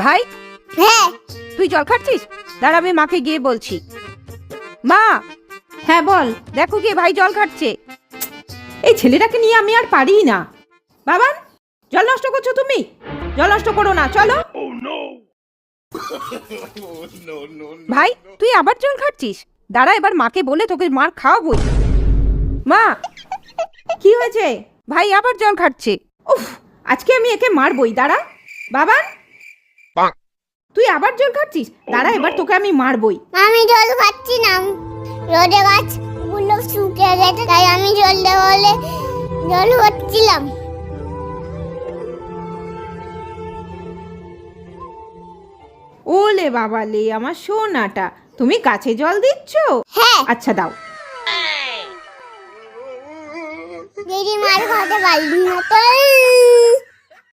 ভাই, হ্যাঁ তুই জল খাচ্ছিস? দাঁড়া, আমি মাকে গিয়ে বলছি। মা, হ্যাঁ বল। দেখো গিয়ে ভাই জল খাচ্ছে। এই ছেলেটাকে নিয়ে আমি আর পারি না। বাবান, জল নষ্ট করছো তুমি? জল নষ্ট করো না, চলো। ভাই, তুই আবার জল খাচ্ছিস? দাঁড়া, এবার মাকে বলে তোকে মার খাওয়াবই। মা, কি হয়েছে? ভাই আবার জল খাচ্ছে। উফ, আজকে আমি একে মারবই। দাঁড়া। বাবান, তুই আবার জল খাচ্ছিস? দাঁড়া, এবার তোকে আমি মারবই। আমি জল খাচ্ছি না, রোদে গাছগুলো শুকিয়ে গেছে তাই আমি জল দেওয়া হলে জল খাচ্ছিলাম। ওলে বাবালে, আমার সোনাটা, তুমি গাছে জল দিচ্ছ? হ্যাঁ আচ্ছা দাও। দিদি মার খাওয়াতে পারলি না তো।